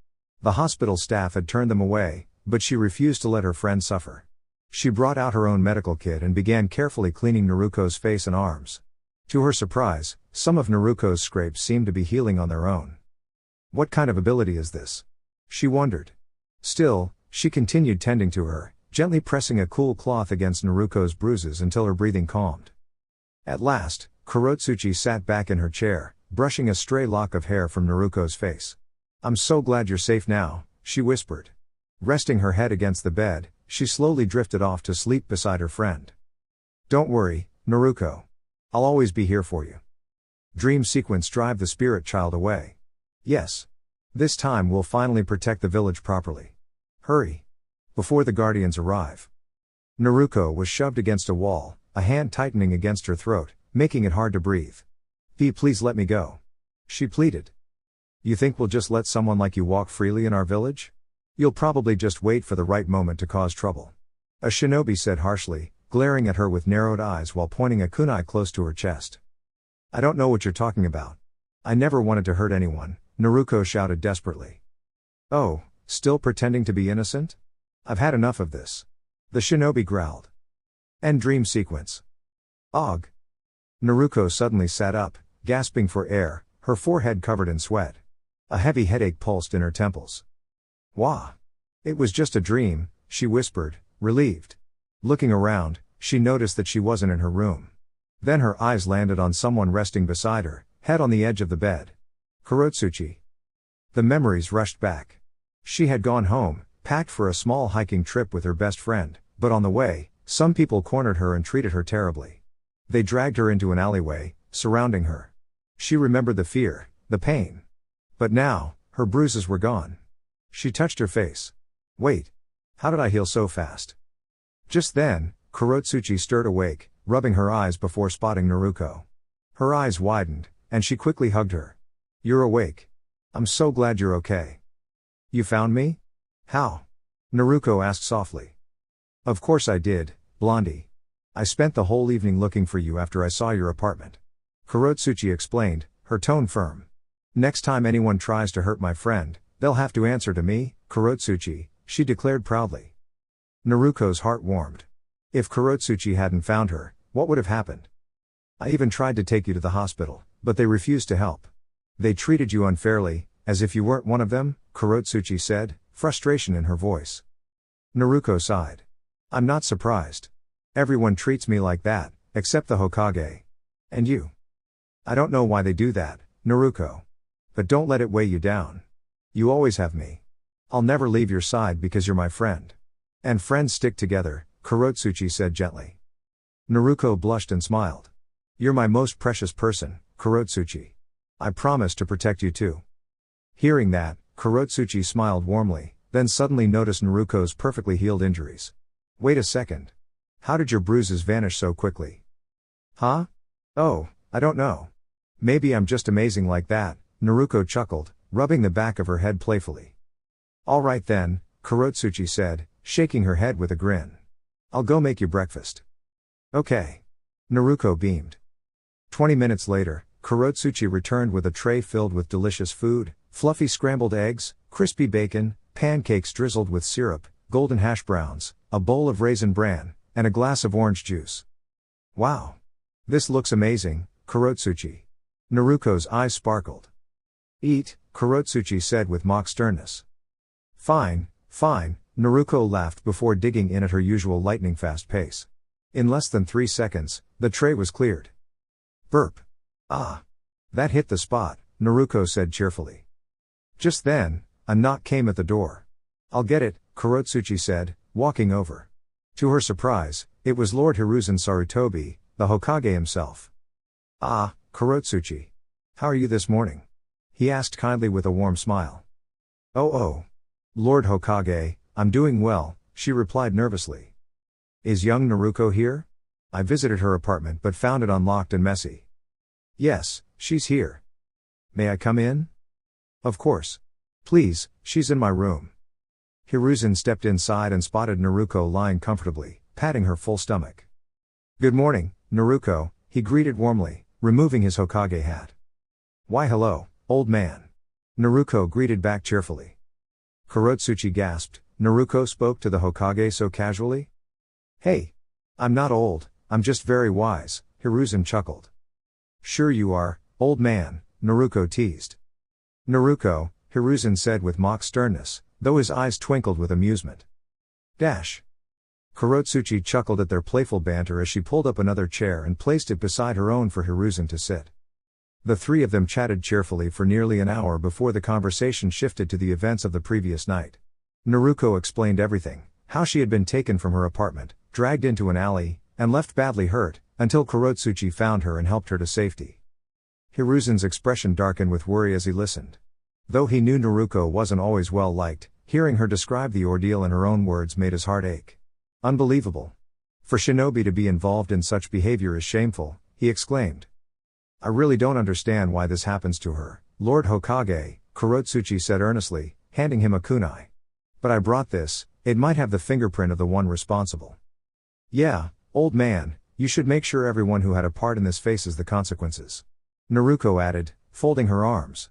The hospital staff had turned them away, but she refused to let her friend suffer. She brought out her own medical kit and began carefully cleaning Naruko's face and arms. To her surprise, some of Naruko's scrapes seemed to be healing on their own. What kind of ability is this? She wondered. Still, she continued tending to her, gently pressing a cool cloth against Naruko's bruises until her breathing calmed. At last, Kurotsuchi sat back in her chair, brushing a stray lock of hair from Naruko's face. "I'm so glad you're safe now," she whispered. Resting her head against the bed, she slowly drifted off to sleep beside her friend. "Don't worry, Naruko. I'll always be here for you." Dream sequence: drive the spirit child away. Yes. This time we'll finally protect the village properly. Hurry. Before the guardians arrive. Naruko was shoved against a wall, a hand tightening against her throat, making it hard to breathe. Please let me go," she pleaded. "You think we'll just let someone like you walk freely in our village? You'll probably just wait for the right moment to cause trouble," a shinobi said harshly, glaring at her with narrowed eyes while pointing a kunai close to her chest. "I don't know what you're talking about. I never wanted to hurt anyone," Naruko shouted desperately. "Oh, still pretending to be innocent? I've had enough of this," the shinobi growled. End dream sequence. Og. Naruko suddenly sat up, gasping for air, her forehead covered in sweat. A heavy headache pulsed in her temples. "Wah! It was just a dream," she whispered, relieved. Looking around, she noticed that she wasn't in her room. Then her eyes landed on someone resting beside her, head on the edge of the bed. Kurotsuchi. The memories rushed back. She had gone home, packed for a small hiking trip with her best friend, but on the way, some people cornered her and treated her terribly. They dragged her into an alleyway, surrounding her. She remembered the fear, the pain. But now, her bruises were gone. She touched her face. "Wait. How did I heal so fast?" Just then, Kurotsuchi stirred awake, rubbing her eyes before spotting Naruko. Her eyes widened, and she quickly hugged her. "You're awake. I'm so glad you're okay." "You found me? How?" Naruko asked softly. "Of course I did, Blondie. I spent the whole evening looking for you after I saw your apartment," Kurotsuchi explained, her tone firm. "Next time anyone tries to hurt my friend, they'll have to answer to me, Kurotsuchi," she declared proudly. Naruko's heart warmed. If Kurotsuchi hadn't found her, what would have happened? "I even tried to take you to the hospital, but they refused to help. They treated you unfairly, as if you weren't one of them," Kurotsuchi said, frustration in her voice. Naruko sighed. "I'm not surprised. Everyone treats me like that, except the Hokage. And you. I don't know why they do that, Naruko. But don't let it weigh you down. You always have me. I'll never leave your side because you're my friend. And friends stick together," Kurotsuchi said gently. Naruko blushed and smiled. "You're my most precious person, Kurotsuchi. I promise to protect you too." Hearing that, Kurotsuchi smiled warmly, then suddenly noticed Naruko's perfectly healed injuries. "Wait a second. How did your bruises vanish so quickly?" "Huh? Oh, I don't know. Maybe I'm just amazing like that," Naruko chuckled, rubbing the back of her head playfully. "All right then," Kurotsuchi said, shaking her head with a grin. "I'll go make you breakfast." "Okay." Naruko beamed. 20 minutes later, Kurotsuchi returned with a tray filled with delicious food: fluffy scrambled eggs, crispy bacon, pancakes drizzled with syrup, golden hash browns, a bowl of raisin bran, and a glass of orange juice. "Wow! This looks amazing, Kurotsuchi." Naruko's eyes sparkled. "Eat," Kurotsuchi said with mock sternness. Fine, Naruko laughed before digging in at her usual lightning-fast pace. In less than 3 seconds, the tray was cleared. Burp. "Ah. That hit the spot," Naruko said cheerfully. Just then, a knock came at the door. "I'll get it," Kurotsuchi said, walking over. To her surprise, it was Lord Hiruzen Sarutobi, the Hokage himself. "Ah, Kurotsuchi. How are you this morning?" he asked kindly with a warm smile. Oh, Lord Hokage, I'm doing well," she replied nervously. "Is young Naruko here? I visited her apartment but found it unlocked and messy." "Yes, she's here." "May I come in?" "Of course. Please, she's in my room." Hiruzen stepped inside and spotted Naruko lying comfortably, patting her full stomach. "Good morning, Naruko," he greeted warmly, removing his Hokage hat. "Why hello, old man." Naruko greeted back cheerfully. Kurotsuchi gasped. Naruko spoke to the Hokage so casually? "Hey! I'm not old, I'm just very wise," Hiruzen chuckled. "Sure you are, old man," Naruko teased. "Naruko," Hiruzen said with mock sternness, though his eyes twinkled with amusement. Dash. Kurotsuchi chuckled at their playful banter as she pulled up another chair and placed it beside her own for Hiruzen to sit. The three of them chatted cheerfully for nearly an hour before the conversation shifted to the events of the previous night. Naruko explained everything, how she had been taken from her apartment, dragged into an alley, and left badly hurt, until Kurotsuchi found her and helped her to safety. Hiruzen's expression darkened with worry as he listened. Though he knew Naruko wasn't always well liked, hearing her describe the ordeal in her own words made his heart ache. Unbelievable. For shinobi to be involved in such behavior is shameful, he exclaimed. I really don't understand why this happens to her, Lord Hokage, Kurotsuchi said earnestly, handing him a kunai. But I brought this, it might have the fingerprint of the one responsible. Yeah, old man, you should make sure everyone who had a part in this faces the consequences. Naruko added, folding her arms.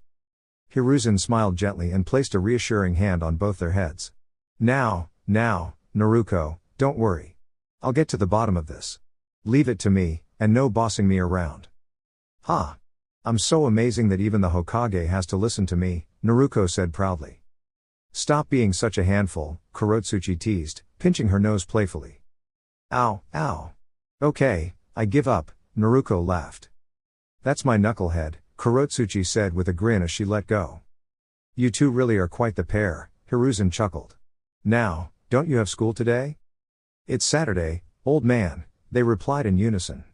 Hiruzen smiled gently and placed a reassuring hand on both their heads. Now, Naruko, don't worry. I'll get to the bottom of this. Leave it to me, and no bossing me around. Ha! I'm so amazing that even the Hokage has to listen to me, Naruko said proudly. Stop being such a handful, Kurotsuchi teased, pinching her nose playfully. Ow. Okay, I give up, Naruko laughed. That's my knucklehead, Kurotsuchi said with a grin as she let go. You two really are quite the pair, Hiruzen chuckled. Now, don't you have school today? It's Saturday, old man, they replied in unison.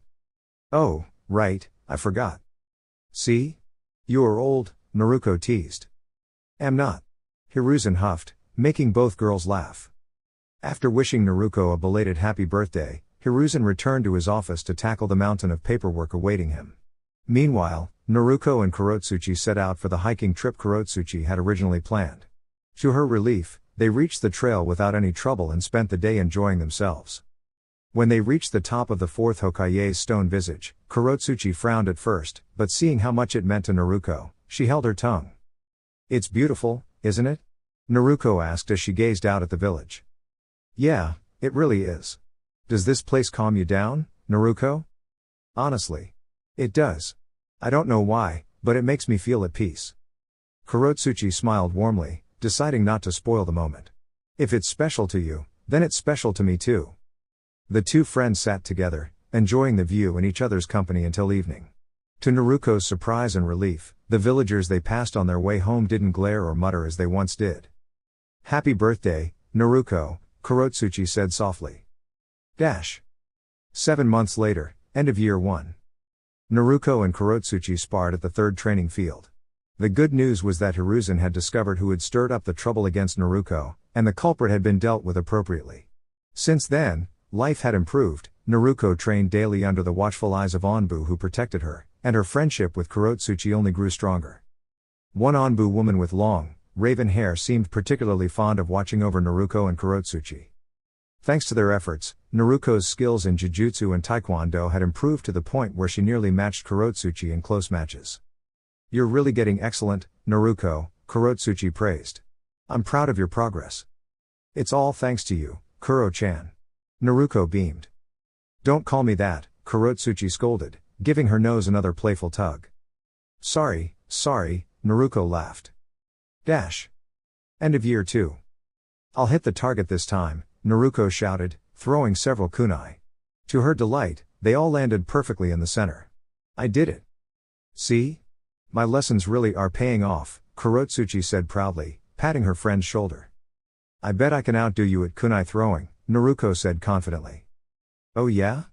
Oh, right, I forgot. See? You are old, Naruko teased. Am not. Hiruzen huffed, making both girls laugh. After wishing Naruko a belated happy birthday, Hiruzen returned to his office to tackle the mountain of paperwork awaiting him. Meanwhile, Naruko and Kurotsuchi set out for the hiking trip Kurotsuchi had originally planned. To her relief, they reached the trail without any trouble and spent the day enjoying themselves. When they reached the top of the fourth Hokage's stone visage, Kurotsuchi frowned at first, but seeing how much it meant to Naruko, she held her tongue. It's beautiful, isn't it? Naruko asked as she gazed out at the village. Yeah, it really is. Does this place calm you down, Naruko? Honestly. It does. I don't know why, but it makes me feel at peace. Kurotsuchi smiled warmly, deciding not to spoil the moment. If it's special to you, then it's special to me too. The two friends sat together, enjoying the view and each other's company until evening. To Naruko's surprise and relief, the villagers they passed on their way home didn't glare or mutter as they once did. Happy birthday, Naruko, Kurotsuchi said softly. 7 months later, end of year 1. Naruko and Kurotsuchi sparred at the third training field. The good news was that Hiruzen had discovered who had stirred up the trouble against Naruko, and the culprit had been dealt with appropriately. Since then, life had improved. Naruko trained daily under the watchful eyes of Onbu who protected her, and her friendship with Kurotsuchi only grew stronger. One Onbu woman with long, raven hair seemed particularly fond of watching over Naruko and Kurotsuchi. Thanks to their efforts, Naruko's skills in Jujutsu and Taekwondo had improved to the point where she nearly matched Kurotsuchi in close matches. You're really getting excellent, Naruko, Kurotsuchi praised. I'm proud of your progress. It's all thanks to you, Kuro-chan. Naruko beamed. Don't call me that, Kurotsuchi scolded, giving her nose another playful tug. Sorry, Naruko laughed. End of year 2. I'll hit the target this time, Naruko shouted, throwing several kunai. To her delight, they all landed perfectly in the center. I did it. See? My lessons really are paying off, Kurotsuchi said proudly, patting her friend's shoulder. I bet I can outdo you at kunai throwing, Naruko said confidently. Oh yeah?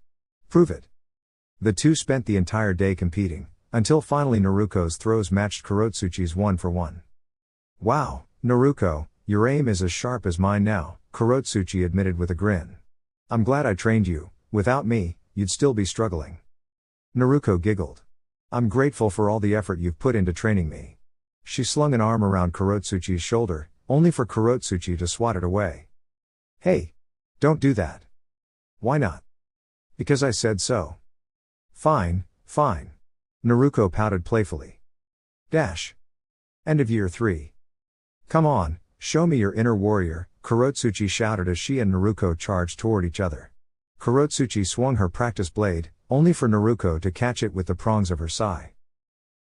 Prove it. The two spent the entire day competing, until finally Naruko's throws matched Kurotsuchi's 1-for-1. Wow, Naruko, your aim is as sharp as mine now, Kurotsuchi admitted with a grin. I'm glad I trained you, without me, you'd still be struggling. Naruko giggled. I'm grateful for all the effort you've put into training me. She slung an arm around Kurotsuchi's shoulder, only for Kurotsuchi to swat it away. Hey! Don't do that. Why not? Because I said so. Fine. Naruko pouted playfully. End of year 3. Come on, show me your inner warrior, Kurotsuchi shouted as she and Naruko charged toward each other. Kurotsuchi swung her practice blade, only for Naruko to catch it with the prongs of her sai.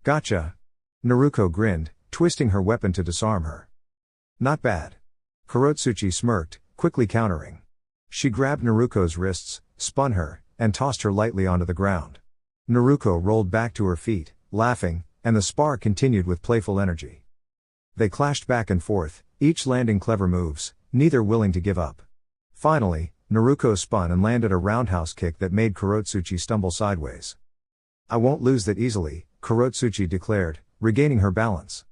Gotcha! Naruko grinned, twisting her weapon to disarm her. Not bad. Kurotsuchi smirked, quickly countering. She grabbed Naruko's wrists, spun her, and tossed her lightly onto the ground. Naruko rolled back to her feet, laughing, and the spar continued with playful energy. They clashed back and forth, each landing clever moves, neither willing to give up. Finally, Naruko spun and landed a roundhouse kick that made Kurotsuchi stumble sideways. "I won't lose that easily," Kurotsuchi declared, regaining her balance.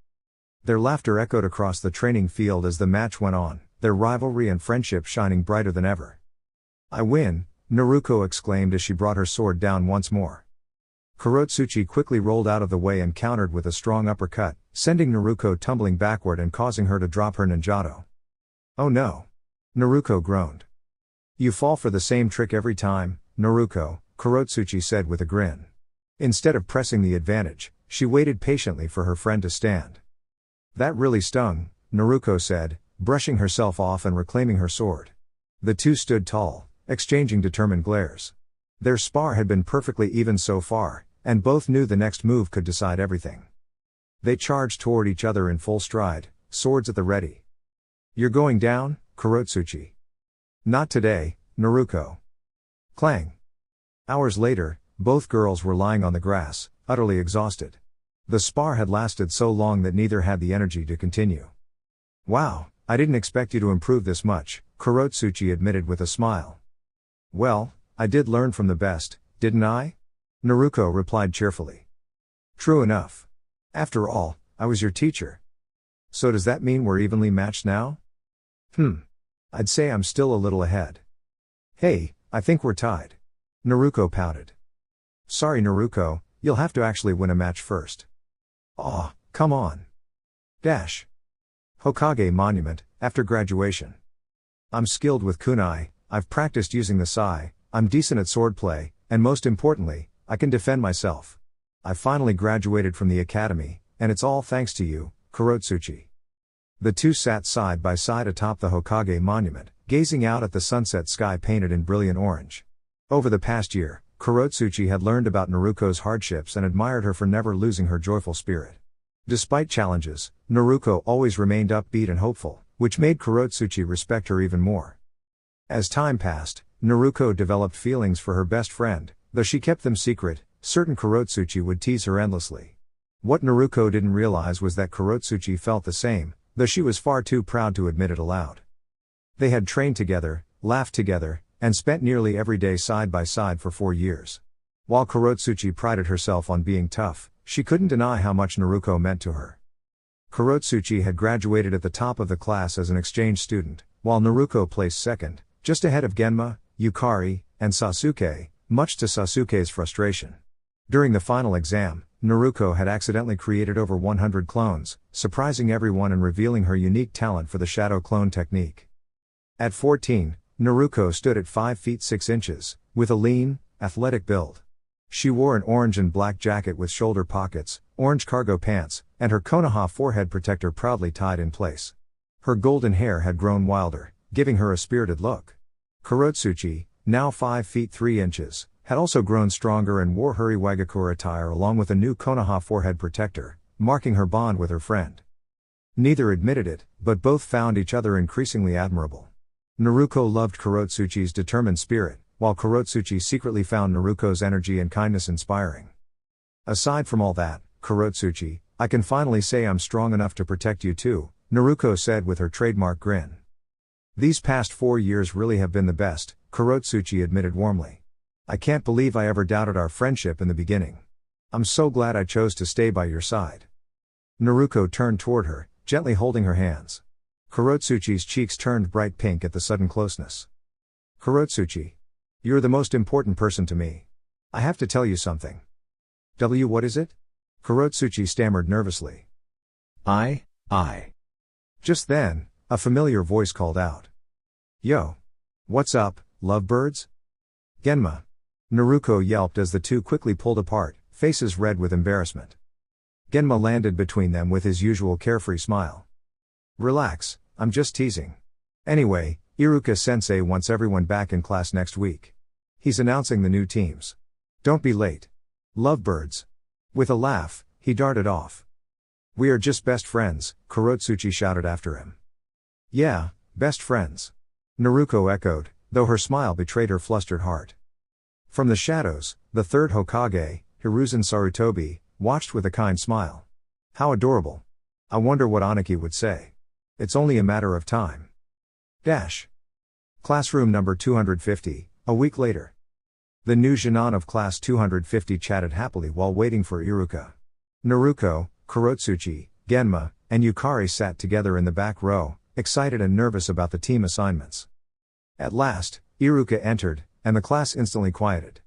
Their laughter echoed across the training field as the match went on, their rivalry and friendship shining brighter than ever. "I win," Naruko exclaimed as she brought her sword down once more. Kurotsuchi quickly rolled out of the way and countered with a strong uppercut, sending Naruko tumbling backward and causing her to drop her ninjato. "Oh no!" Naruko groaned. "You fall for the same trick every time, Naruko," Kurotsuchi said with a grin. Instead of pressing the advantage, she waited patiently for her friend to stand. "That really stung," Naruko said, brushing herself off and reclaiming her sword. The two stood tall, exchanging determined glares. Their spar had been perfectly even so far, and both knew the next move could decide everything. They charged toward each other in full stride, swords at the ready. "You're going down, Kurotsuchi." "Not today, Naruko." Clang. Hours later, both girls were lying on the grass, utterly exhausted. The spar had lasted so long that neither had the energy to continue. "Wow, I didn't expect you to improve this much," Kurotsuchi admitted with a smile. "Well, I did learn from the best, didn't I?" Naruko replied cheerfully. "True enough. After all, I was your teacher. So does that mean we're evenly matched now?" I'd say I'm still a little ahead." "Hey, I think we're tied." Naruko pouted. "Sorry Naruko, you'll have to actually win a match first." "Aw, come on." Hokage Monument, after graduation. "I'm skilled with kunai, I've practiced using the sai, I'm decent at swordplay, and most importantly, I can defend myself. I finally graduated from the academy, and it's all thanks to you, Kurotsuchi." The two sat side by side atop the Hokage Monument, gazing out at the sunset sky painted in brilliant orange. Over the past year, Kurotsuchi had learned about Naruko's hardships and admired her for never losing her joyful spirit. Despite challenges, Naruko always remained upbeat and hopeful, which made Kurotsuchi respect her even more. As time passed, Naruko developed feelings for her best friend, though she kept them secret. Certain Kurotsuchi would tease her endlessly. What Naruko didn't realize was that Kurotsuchi felt the same, though she was far too proud to admit it aloud. They had trained together, laughed together, and spent nearly every day side by side for 4 years. While Kurotsuchi prided herself on being tough, she couldn't deny how much Naruko meant to her. Kurotsuchi had graduated at the top of the class as an exchange student, while Naruko placed second, just ahead of Genma, Yukari, and Sasuke, much to Sasuke's frustration. During the final exam, Naruko had accidentally created over 100 clones, surprising everyone and revealing her unique talent for the shadow clone technique. At 14, Naruko stood at 5 feet 6 inches, with a lean, athletic build. She wore an orange and black jacket with shoulder pockets, orange cargo pants, and her Konoha forehead protector proudly tied in place. Her golden hair had grown wilder, giving her a spirited look. Kurotsuchi, now 5 feet 3 inches, had also grown stronger and wore her Iwagakure attire along with a new Konoha forehead protector, marking her bond with her friend. Neither admitted it, but both found each other increasingly admirable. Naruko loved Kurotsuchi's determined spirit, while Kurotsuchi secretly found Naruko's energy and kindness inspiring. "Aside from all that, Kurotsuchi, I can finally say I'm strong enough to protect you too," Naruko said with her trademark grin. "These past 4 years really have been the best," Kurotsuchi admitted warmly. "I can't believe I ever doubted our friendship in the beginning. I'm so glad I chose to stay by your side." Naruko turned toward her, gently holding her hands. Kurotsuchi's cheeks turned bright pink at the sudden closeness. "Kurotsuchi. You're the most important person to me. I have to tell you something." What is it?" Kurotsuchi stammered nervously. I. Just then, a familiar voice called out. "Yo. What's up, lovebirds?" "Genma." Naruko yelped as the two quickly pulled apart, faces red with embarrassment. Genma landed between them with his usual carefree smile. "Relax, I'm just teasing. Anyway, Iruka-sensei wants everyone back in class next week. He's announcing the new teams. Don't be late. Lovebirds." With a laugh, he darted off. "We are just best friends," Kurotsuchi shouted after him. "Yeah, best friends," Naruko echoed, though her smile betrayed her flustered heart. From the shadows, the third Hokage, Hiruzen Sarutobi, watched with a kind smile. How adorable. I wonder what Aniki would say. It's only a matter of time. Dash. Classroom number 250, a week later. The new Jinan of class 250 chatted happily while waiting for Iruka. Naruko, Kurotsuchi, Genma, and Yukari sat together in the back row, excited and nervous about the team assignments. At last, Iruka entered, and the class instantly quieted.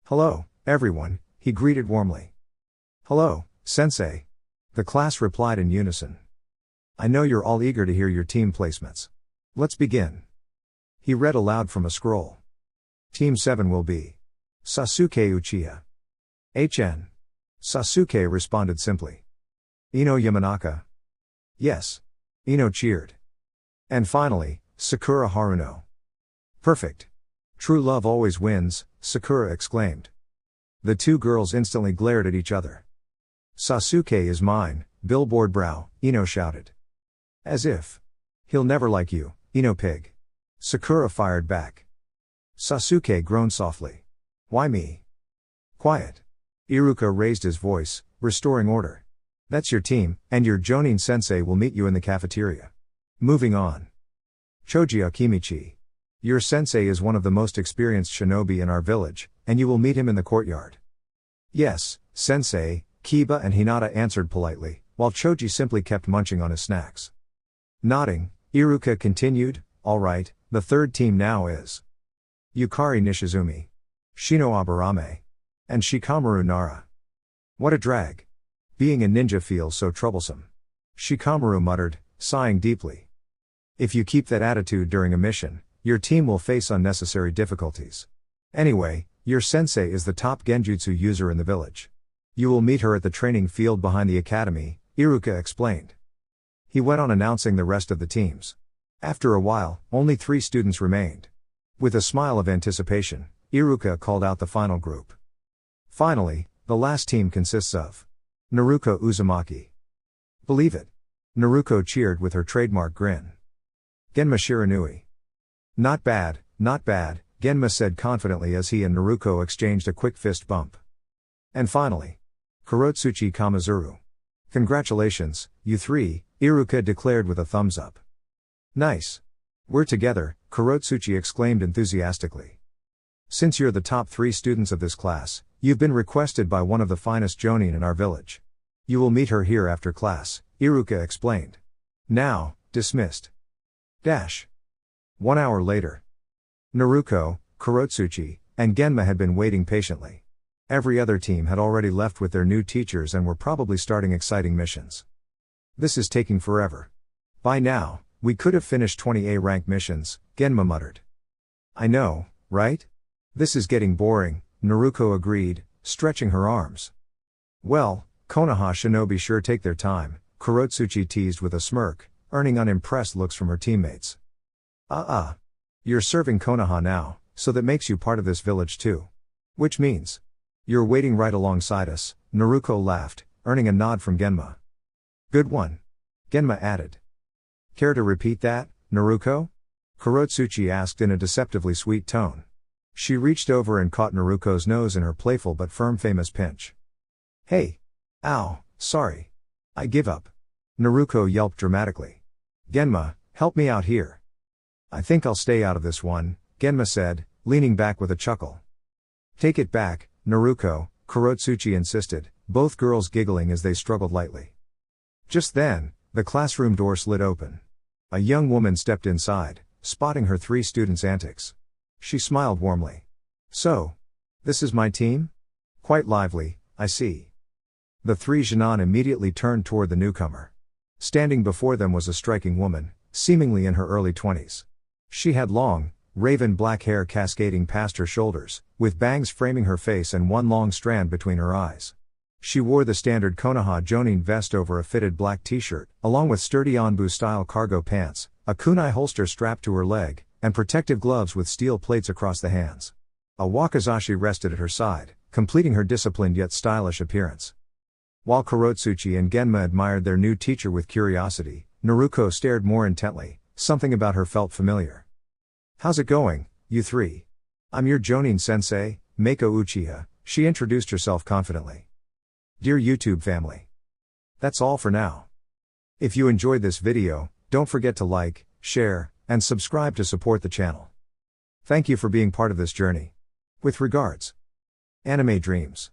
Hello, everyone, he greeted warmly. Hello, sensei. The class replied in unison. I know you're all eager to hear your team placements. Let's begin. He read aloud from a scroll. Team 7 will be Sasuke Uchiha. HN. Sasuke responded simply. Ino Yamanaka. Yes. Ino cheered. And finally, Sakura Haruno. Perfect. True love always wins, Sakura exclaimed. The two girls instantly glared at each other. Sasuke is mine, billboard brow, Ino shouted. As if. He'll never like you, Ino pig. Sakura fired back. Sasuke groaned softly. Why me? Quiet. Iruka raised his voice, restoring order. That's your team, and your Jonin sensei will meet you in the cafeteria. Moving on. Choji Akimichi. Your sensei is one of the most experienced shinobi in our village, and you will meet him in the courtyard. Yes, sensei, Kiba and Hinata answered politely, while Choji simply kept munching on his snacks. Nodding, Iruka continued, all right, the third team now is Yukari Nishizumi, Shino Aburame, and Shikamaru Nara. What a drag. Being a ninja feels so troublesome. Shikamaru muttered, sighing deeply. If you keep that attitude during a mission, your team will face unnecessary difficulties. Anyway, your sensei is the top genjutsu user in the village. You will meet her at the training field behind the academy, Iruka explained. He went on announcing the rest of the teams. After a while, only 3 students remained. With a smile of anticipation, Iruka called out the final group. Finally, the last team consists of Naruko Uzumaki. Believe it. Naruko cheered with her trademark grin. Genma Shiranui. Not bad, Genma said confidently as he and Naruko exchanged a quick fist bump. And finally, Kurotsuchi Kamizuru. Congratulations, you 3, Iruka declared with a thumbs up. Nice. We're together, Kurotsuchi exclaimed enthusiastically. Since you're the top 3 students of this class, you've been requested by one of the finest jonin in our village. You will meet her here after class, Iruka explained. Now, dismissed. Dash. 1 hour later. Naruko, Kurotsuchi, and Genma had been waiting patiently. Every other team had already left with their new teachers and were probably starting exciting missions. This is taking forever. By now, we could have finished 20A rank missions, Genma muttered. I know, right? This is getting boring, Naruko agreed, stretching her arms. Well, Konoha shinobi sure take their time, Kurotsuchi teased with a smirk, earning unimpressed looks from her teammates. You're serving Konoha now, so that makes you part of this village too. Which means you're waiting right alongside us, Naruko laughed, earning a nod from Genma. Good one. Genma added. Care to repeat that, Naruko? Kurotsuchi asked in a deceptively sweet tone. She reached over and caught Naruko's nose in her playful but firm famous pinch. Hey! Ow, sorry. I give up. Naruko yelped dramatically. Genma, help me out here. I think I'll stay out of this one, Genma said, leaning back with a chuckle. Take it back, Naruko, Kurotsuchi insisted, both girls giggling as they struggled lightly. Just then, the classroom door slid open. A young woman stepped inside, spotting her 3 students' antics. She smiled warmly. So, this is my team? Quite lively, I see. The 3 Jinan immediately turned toward the newcomer. Standing before them was a striking woman, seemingly in her early 20s. She had long, raven black hair cascading past her shoulders, with bangs framing her face and one long strand between her eyes. She wore the standard Konoha jonin vest over a fitted black t-shirt, along with sturdy Anbu-style cargo pants, a kunai holster strapped to her leg, and protective gloves with steel plates across the hands. A wakizashi rested at her side, completing her disciplined yet stylish appearance. While Kurotsuchi and Genma admired their new teacher with curiosity, Naruko stared more intently. Something about her felt familiar. How's it going, you 3? I'm your jonin sensei, Meiko Uchiha, she introduced herself confidently. Dear YouTube family. That's all for now. If you enjoyed this video, don't forget to like, share, and subscribe to support the channel. Thank you for being part of this journey. With regards, Anime Dreams.